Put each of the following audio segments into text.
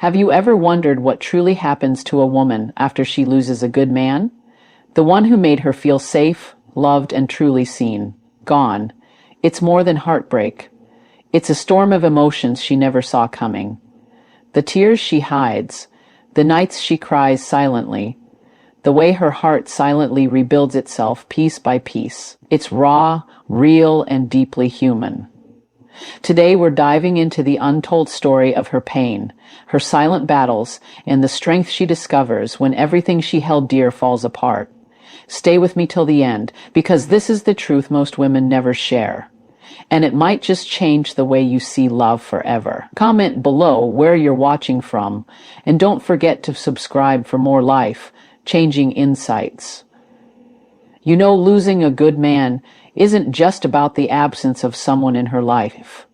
Have you ever wondered what truly happens to a woman after she loses a good man? The one who made her feel safe, loved, and truly seen. Gone. It's more than heartbreak. It's a storm of emotions she never saw coming. The tears she hides, the nights she cries silently, the way her heart silently rebuilds itself piece by piece. It's raw, real, and deeply human. Today we're diving into the untold story of her pain, her silent battles, and the strength she discovers when everything she held dear falls apart. Stay with me till the end, because this is the truth most women never share. And it might just change the way you see love forever. Comment below where you're watching from, and don't forget to subscribe for more life-changing insights. You know, losing a good man isn't just about the absence of someone in her life.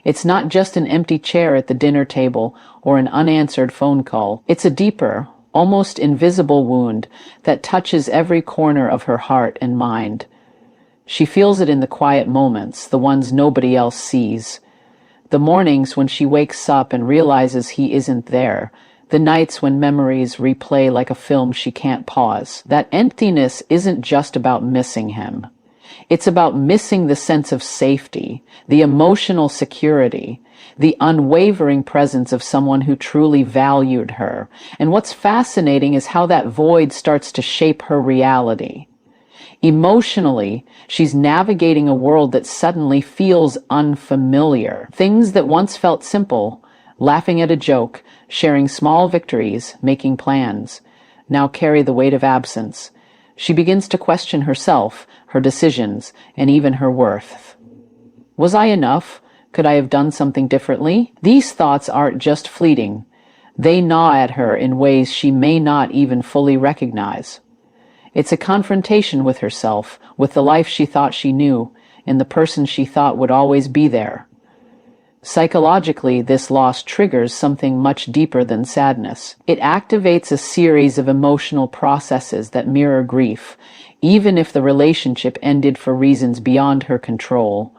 It's not just an empty chair at the dinner table or an unanswered phone call. It's a deeper, almost invisible wound that touches every corner of her heart and mind. She feels it in the quiet moments, the ones nobody else sees. The mornings when she wakes up and realizes he isn't there. The nights when memories replay like a film she can't pause. That emptiness isn't just about missing him. It's about missing the sense of safety, the emotional security, the unwavering presence of someone who truly valued her. And what's fascinating is how that void starts to shape her reality. Emotionally, she's navigating a world that suddenly feels unfamiliar. Things that once felt simple, laughing at a joke, sharing small victories, making plans, now carry the weight of absence. She begins to question herself, her decisions, and even her worth. Was I enough? Could I have done something differently? These thoughts aren't just fleeting. They gnaw at her in ways she may not even fully recognize. It's a confrontation with herself, with the life she thought she knew, and the person she thought would always be there. Psychologically, this loss triggers something much deeper than sadness. It activates a series of emotional processes that mirror grief, even if the relationship ended for reasons beyond her control.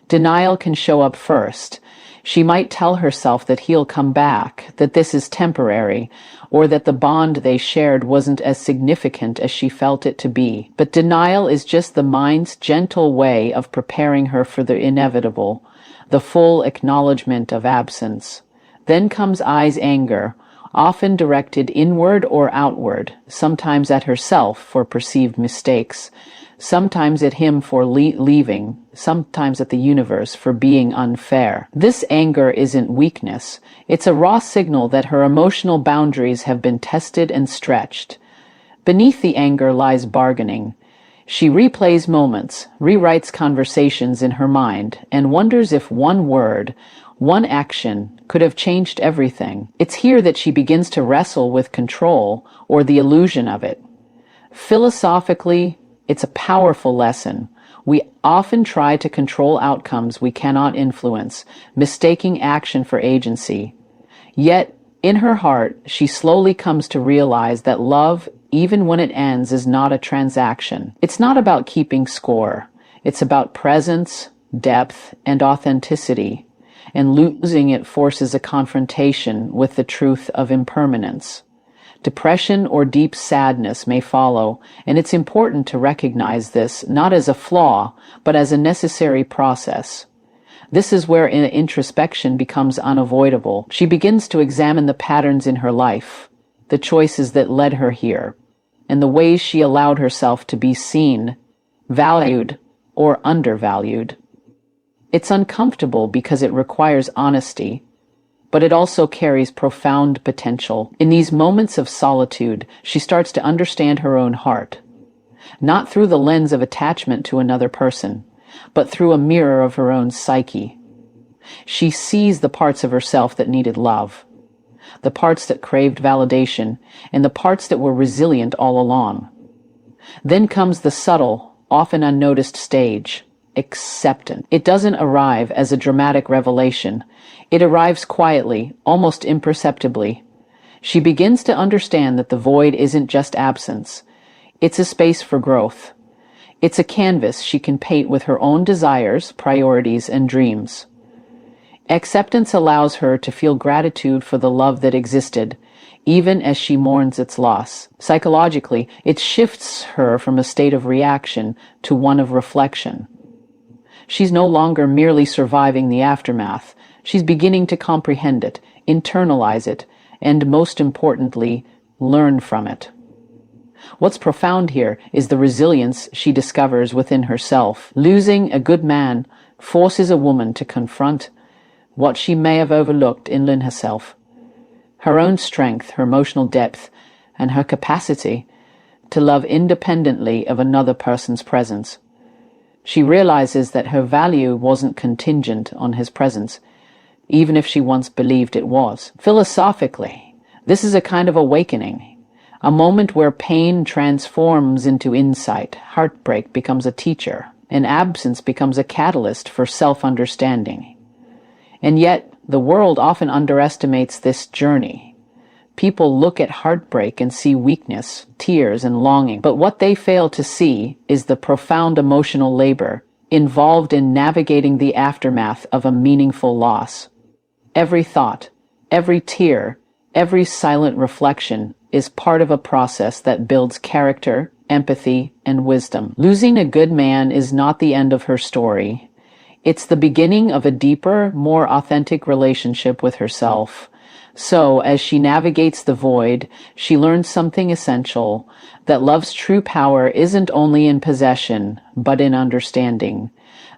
Denial can show up first. She might tell herself that he'll come back, that this is temporary, or that the bond they shared wasn't as significant as she felt it to be. But denial is just the mind's gentle way of preparing her for the inevitable, the full acknowledgement of absence. Then comes I's anger, often directed inward or outward, sometimes at herself for perceived mistakes, sometimes at him for leaving, sometimes at the universe for being unfair. This anger isn't weakness. It's a raw signal that her emotional boundaries have been tested and stretched. Beneath the anger lies bargaining. She replays moments, rewrites conversations in her mind, and wonders if one word, one action, could have changed everything. It's here that she begins to wrestle with control, or the illusion of it. Philosophically, it's a powerful lesson. We often try to control outcomes we cannot influence, mistaking action for agency. Yet, in her heart, she slowly comes to realize that love, even when it ends, is not a transaction. It's not about keeping score. It's about presence, depth, and authenticity. And losing it forces a confrontation with the truth of impermanence. Depression or deep sadness may follow, and it's important to recognize this not as a flaw, but as a necessary process. This is where introspection becomes unavoidable. She begins to examine the patterns in her life, the choices that led her here, and the ways she allowed herself to be seen, valued, or undervalued. It's uncomfortable because it requires honesty, but it also carries profound potential. In these moments of solitude, she starts to understand her own heart, not through the lens of attachment to another person, but through a mirror of her own psyche. She sees the parts of herself that needed love, the parts that craved validation, and the parts that were resilient all along. Then comes the subtle, often unnoticed stage, acceptance. It doesn't arrive as a dramatic revelation. It arrives quietly, almost imperceptibly. She begins to understand that the void isn't just absence. It's a space for growth. It's a canvas she can paint with her own desires, priorities, and dreams. Acceptance allows her to feel gratitude for the love that existed, even as she mourns its loss. Psychologically, it shifts her from a state of reaction to one of reflection. She's no longer merely surviving the aftermath. She's beginning to comprehend it, internalize it, and most importantly, learn from it. What's profound here is the resilience she discovers within herself. Losing a good man forces a woman to confront what she may have overlooked in herself. Her own strength, her emotional depth, and her capacity to love independently of another person's presence. She realizes that her value wasn't contingent on his presence, even if she once believed it was. Philosophically, this is a kind of awakening, a moment where pain transforms into insight, heartbreak becomes a teacher, and absence becomes a catalyst for self-understanding. And yet, the world often underestimates this journey. People look at heartbreak and see weakness, tears, and longing, but what they fail to see is the profound emotional labor involved in navigating the aftermath of a meaningful loss. Every thought, every tear, every silent reflection is part of a process that builds character, empathy, and wisdom. Losing a good man is not the end of her story. It's the beginning of a deeper, more authentic relationship with herself. So, as she navigates the void, she learns something essential, that love's true power isn't only in possession, but in understanding.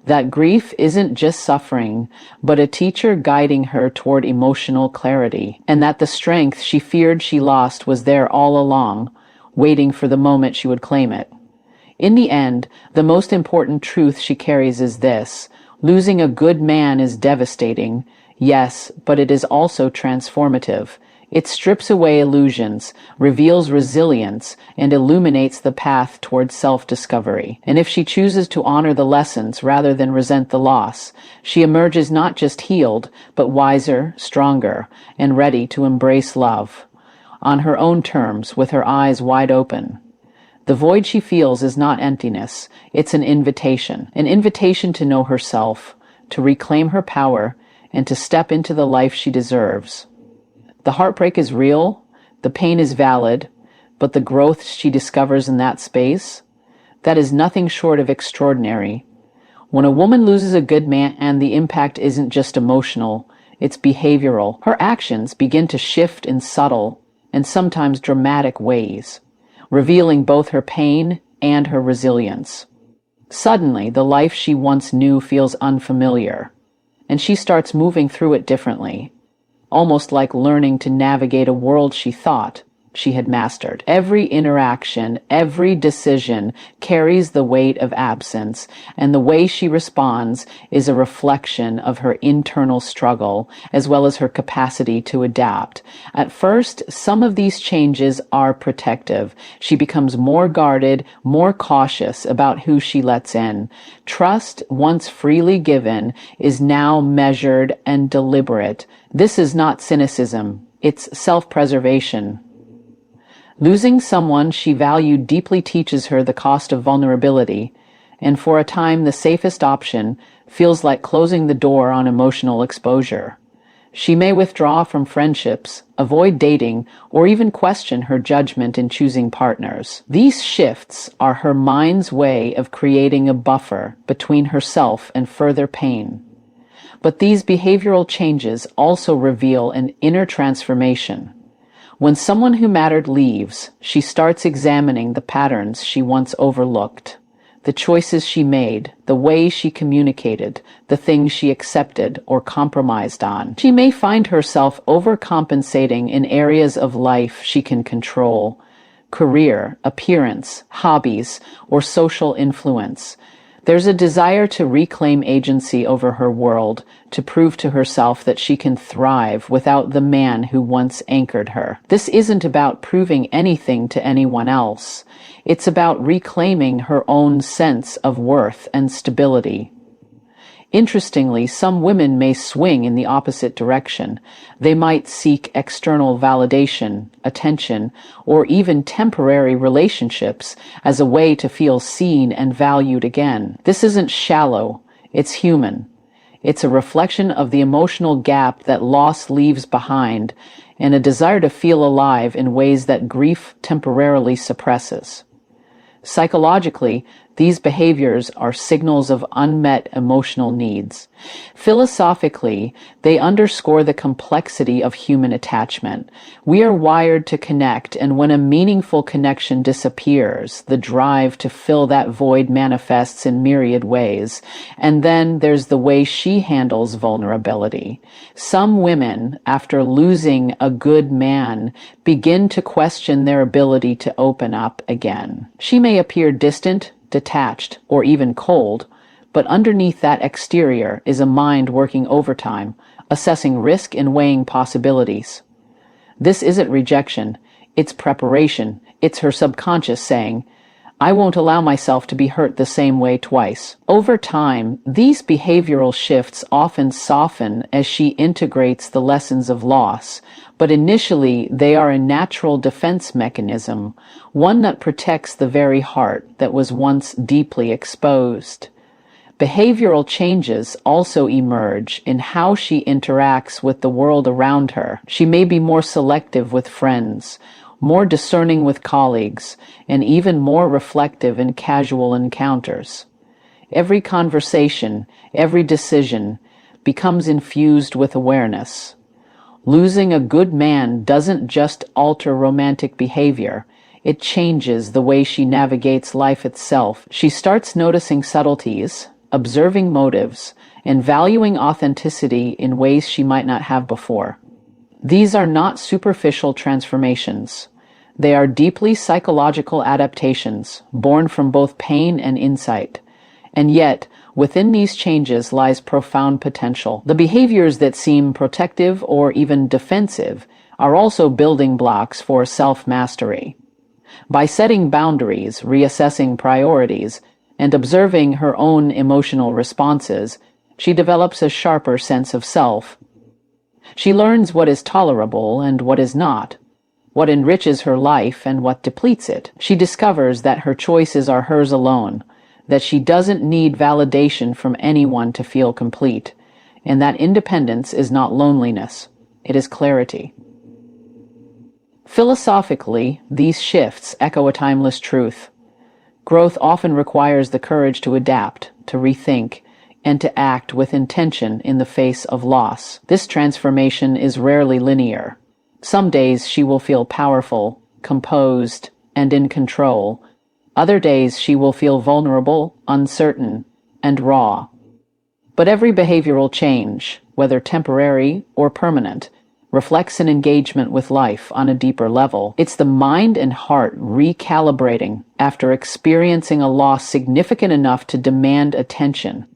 That grief isn't just suffering, but a teacher guiding her toward emotional clarity, and that the strength she feared she lost was there all along, waiting for the moment she would claim it. In the end, the most important truth she carries is this: losing a good man is devastating, yes, but it is also transformative. It strips away illusions, reveals resilience, and illuminates the path towards self-discovery. And if she chooses to honor the lessons rather than resent the loss, she emerges not just healed, but wiser, stronger, and ready to embrace love, on her own terms, with her eyes wide open. The void she feels is not emptiness, it's an invitation to know herself, to reclaim her power, and to step into the life she deserves. The heartbreak is real, the pain is valid, but the growth she discovers in that space, that is nothing short of extraordinary. When a woman loses a good man, and the impact isn't just emotional, it's behavioral. Her actions begin to shift in subtle and sometimes dramatic ways, revealing both her pain and her resilience. Suddenly, the life she once knew feels unfamiliar, and she starts moving through it differently, almost like learning to navigate a world she thought she had mastered. Every interaction, every decision carries the weight of absence, and the way she responds is a reflection of her internal struggle, as well as her capacity to adapt. At first, some of these changes are protective. She becomes more guarded, more cautious about who she lets in. Trust, once freely given, is now measured and deliberate. This is not cynicism, it's self-preservation. Losing someone she valued deeply teaches her the cost of vulnerability, and for a time the safest option feels like closing the door on emotional exposure. She may withdraw from friendships, avoid dating, or even question her judgment in choosing partners. These shifts are her mind's way of creating a buffer between herself and further pain. But these behavioral changes also reveal an inner transformation. When someone who mattered leaves, she starts examining the patterns she once overlooked, the choices she made, the way she communicated, the things she accepted or compromised on. She may find herself overcompensating in areas of life she can control: career, appearance, hobbies, or social influence. There's a desire to reclaim agency over her world, to prove to herself that she can thrive without the man who once anchored her. This isn't about proving anything to anyone else. It's about reclaiming her own sense of worth and stability. Interestingly, some women may swing in the opposite direction. They might seek external validation, attention, or even temporary relationships as a way to feel seen and valued again. This isn't shallow, it's human. It's a reflection of the emotional gap that loss leaves behind and a desire to feel alive in ways that grief temporarily suppresses. Psychologically, these behaviors are signals of unmet emotional needs. Philosophically, they underscore the complexity of human attachment. We are wired to connect, and when a meaningful connection disappears, the drive to fill that void manifests in myriad ways. And then there's the way she handles vulnerability. Some women, after losing a good man, begin to question their ability to open up again. She may appear distant, detached, or even cold, but underneath that exterior is a mind working overtime, assessing risk and weighing possibilities. This isn't rejection, it's preparation. It's her subconscious saying, I won't allow myself to be hurt the same way twice. Over time, these behavioral shifts often soften as she integrates the lessons of loss, but initially they are a natural defense mechanism, one that protects the very heart that was once deeply exposed. Behavioral changes also emerge in how she interacts with the world around her. She may be more selective with friends, more discerning with colleagues, and even more reflective in casual encounters. Every conversation, every decision becomes infused with awareness. Losing a good man doesn't just alter romantic behavior, it changes the way she navigates life itself. She starts noticing subtleties, observing motives, and valuing authenticity in ways she might not have before. These are not superficial transformations. They are deeply psychological adaptations, born from both pain and insight. And yet, within these changes lies profound potential. The behaviors that seem protective or even defensive are also building blocks for self-mastery. By setting boundaries, reassessing priorities, and observing her own emotional responses, she develops a sharper sense of self. She learns what is tolerable and what is not, what enriches her life and what depletes it. She discovers that her choices are hers alone, that she doesn't need validation from anyone to feel complete, and that independence is not loneliness, it is clarity. Philosophically, these shifts echo a timeless truth. Growth often requires the courage to adapt, to rethink, and to act with intention in the face of loss. This transformation is rarely linear. Some days she will feel powerful, composed, and in control. Other days she will feel vulnerable, uncertain, and raw. But every behavioral change, whether temporary or permanent, reflects an engagement with life on a deeper level. It's the mind and heart recalibrating after experiencing a loss significant enough to demand attention.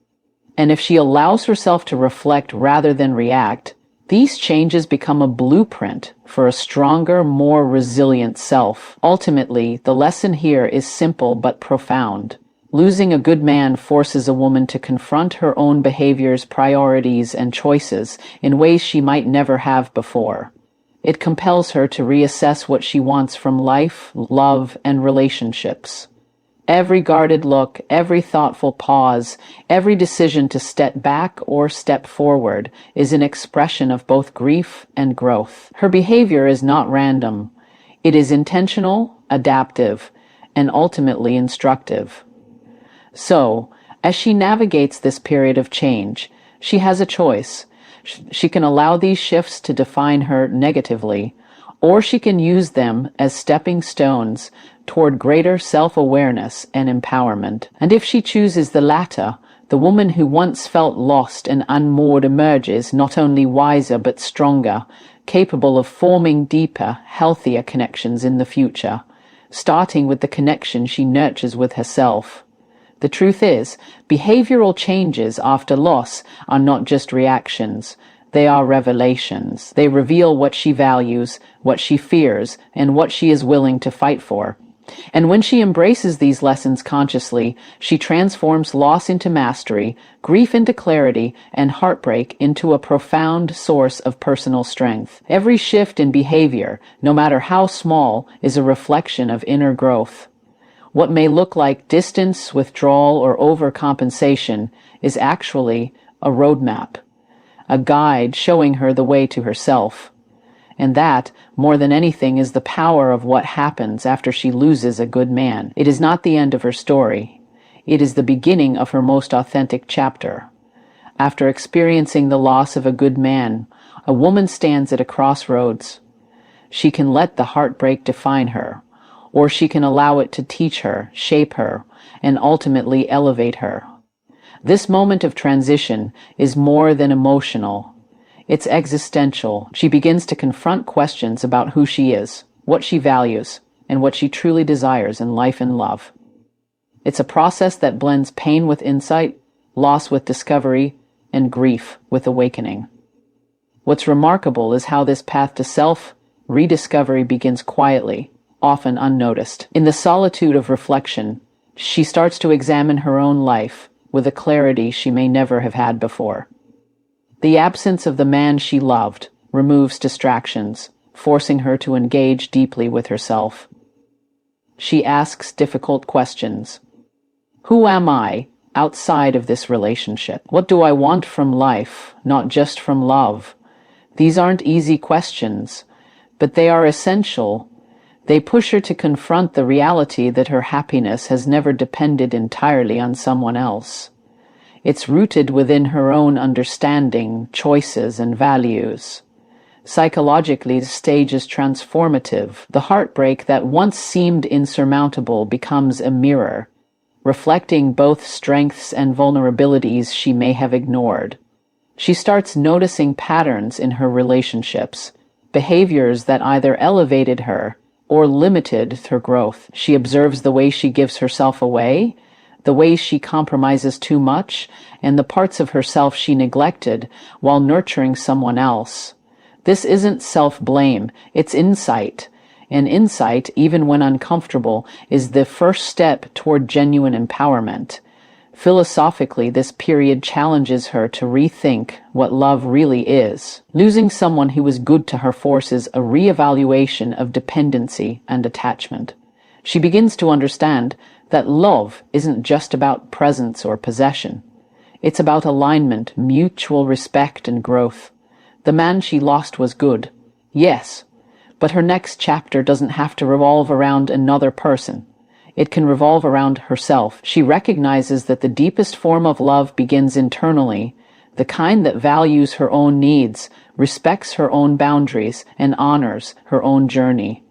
And if she allows herself to reflect rather than react, these changes become a blueprint for a stronger, more resilient self. Ultimately, the lesson here is simple but profound. Losing a good man forces a woman to confront her own behaviors, priorities, and choices in ways she might never have before. It compels her to reassess what she wants from life, love, and relationships. Every guarded look, every thoughtful pause, every decision to step back or step forward is an expression of both grief and growth. Her behavior is not random. It is intentional, adaptive, and ultimately instructive. So, as she navigates this period of change, she has a choice. She can allow these shifts to define her negatively, or she can use them as stepping stones toward greater self-awareness and empowerment. And if she chooses the latter, the woman who once felt lost and unmoored emerges not only wiser but stronger, capable of forming deeper, healthier connections in the future, starting with the connection she nurtures with herself. The truth is, behavioral changes after loss are not just reactions. They are revelations. They reveal what she values, what she fears, and what she is willing to fight for. And when she embraces these lessons consciously, she transforms loss into mastery, grief into clarity, and heartbreak into a profound source of personal strength. Every shift in behavior, no matter how small, is a reflection of inner growth. What may look like distance, withdrawal, or overcompensation is actually a roadmap, a guide showing her the way to herself. And that, more than anything, is the power of what happens after she loses a good man. It is not the end of her story. It is the beginning of her most authentic chapter. After experiencing the loss of a good man, a woman stands at a crossroads. She can let the heartbreak define her, or she can allow it to teach her, shape her, and ultimately elevate her. This moment of transition is more than emotional. It's existential. She begins to confront questions about who she is, what she values, and what she truly desires in life and love. It's a process that blends pain with insight, loss with discovery, and grief with awakening. What's remarkable is how this path to self-rediscovery begins quietly, often unnoticed. In the solitude of reflection, she starts to examine her own life with a clarity she may never have had before. The absence of the man she loved removes distractions, forcing her to engage deeply with herself. She asks difficult questions. Who am I outside of this relationship? What do I want from life, not just from love? These aren't easy questions, but they are essential. They push her to confront the reality that her happiness has never depended entirely on someone else. It's rooted within her own understanding, choices, and values. Psychologically, the stage is transformative. The heartbreak that once seemed insurmountable becomes a mirror, reflecting both strengths and vulnerabilities she may have ignored. She starts noticing patterns in her relationships, behaviors that either elevated her or limited her growth. She observes the way she gives herself away, the way she compromises too much, and the parts of herself she neglected while nurturing someone else. This isn't self-blame, it's insight. And insight, even when uncomfortable, is the first step toward genuine empowerment. Philosophically, this period challenges her to rethink what love really is. Losing someone who was good to her forces a reevaluation of dependency and attachment. She begins to understand that love isn't just about presence or possession. It's about alignment, mutual respect, and growth. The man she lost was good, yes, but her next chapter doesn't have to revolve around another person. It can revolve around herself. She recognizes that the deepest form of love begins internally, the kind that values her own needs, respects her own boundaries, and honors her own journey.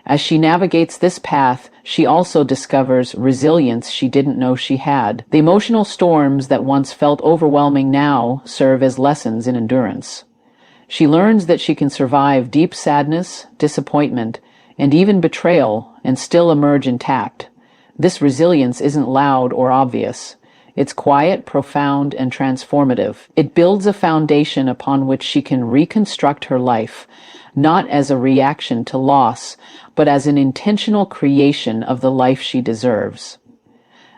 As she navigates this path, she also discovers resilience she didn't know she had. The emotional storms that once felt overwhelming now serve as lessons in endurance. She learns that she can survive deep sadness, disappointment, and even betrayal and still emerge intact. This resilience isn't loud or obvious. It's quiet, profound, and transformative. It builds a foundation upon which she can reconstruct her life, not as a reaction to loss, but as an intentional creation of the life she deserves.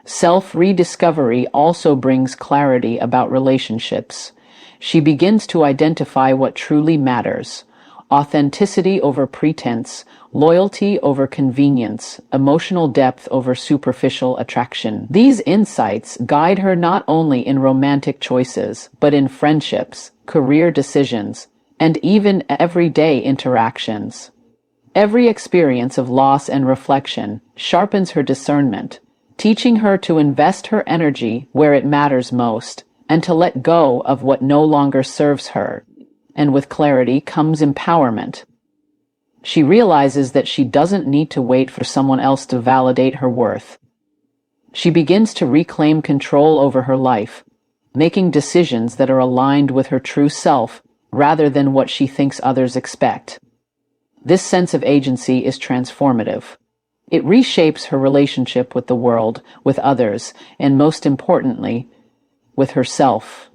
Self-rediscovery also brings clarity about relationships. She begins to identify what truly matters: authenticity over pretense, loyalty over convenience, emotional depth over superficial attraction. These insights guide her not only in romantic choices, but in friendships, career decisions, and even everyday interactions. Every experience of loss and reflection sharpens her discernment, teaching her to invest her energy where it matters most, and to let go of what no longer serves her. And with clarity comes empowerment. She realizes that she doesn't need to wait for someone else to validate her worth. She begins to reclaim control over her life, making decisions that are aligned with her true self rather than what she thinks others expect. This sense of agency is transformative. It reshapes her relationship with the world, with others, and most importantly, with herself.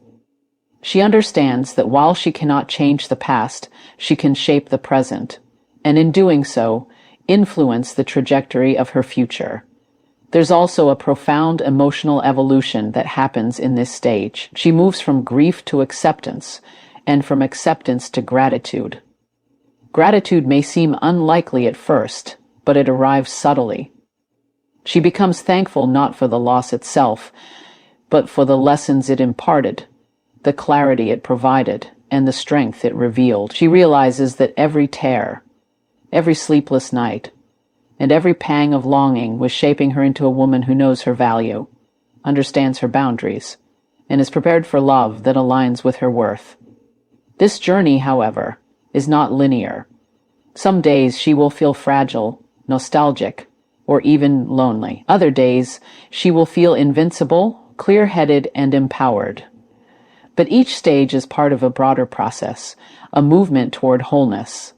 She understands that while she cannot change the past, she can shape the present, and in doing so, influence the trajectory of her future. There's also a profound emotional evolution that happens in this stage. She moves from grief to acceptance, and from acceptance to gratitude. Gratitude may seem unlikely at first, but it arrives subtly. She becomes thankful not for the loss itself, but for the lessons it imparted, the clarity it provided, and the strength it revealed. She realizes that every tear, every sleepless night, and every pang of longing was shaping her into a woman who knows her value, understands her boundaries, and is prepared for love that aligns with her worth. This journey, however, is not linear. Some days she will feel fragile, nostalgic, or even lonely. Other days she will feel invincible, clear-headed, and empowered. But each stage is part of a broader process, a movement toward wholeness.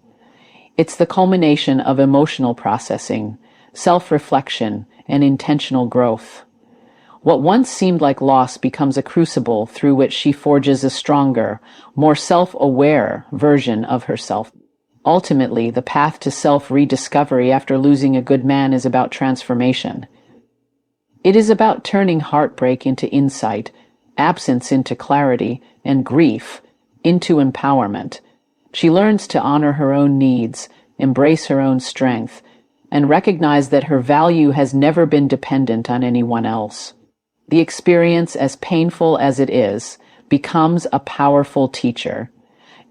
It's the culmination of emotional processing, self-reflection, and intentional growth. What once seemed like loss becomes a crucible through which she forges a stronger, more self-aware version of herself. Ultimately, the path to self-rediscovery after losing a good man is about transformation. It is about turning heartbreak into insight, absence into clarity, and grief into empowerment. She learns to honor her own needs, embrace her own strength, and recognize that her value has never been dependent on anyone else. The experience, as painful as it is, becomes a powerful teacher,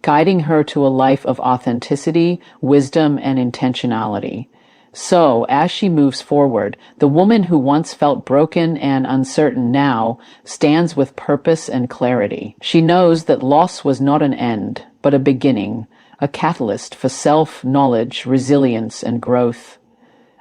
guiding her to a life of authenticity, wisdom, and intentionality. So, as she moves forward, the woman who once felt broken and uncertain now stands with purpose and clarity. She knows that loss was not an end, but a beginning, a catalyst for self-knowledge, resilience, and growth.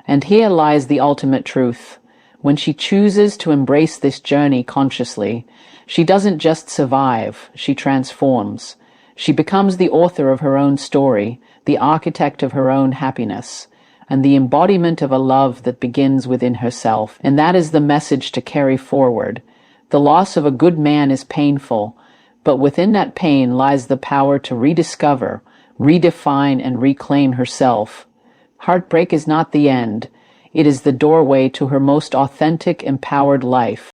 And here lies the ultimate truth. When she chooses to embrace this journey consciously, she doesn't just survive, she transforms. She becomes the author of her own story, the architect of her own happiness, and the embodiment of a love that begins within herself. And that is the message to carry forward. The loss of a good man is painful, but within that pain lies the power to rediscover, redefine, and reclaim herself. Heartbreak is not the end. It is the doorway to her most authentic, empowered life.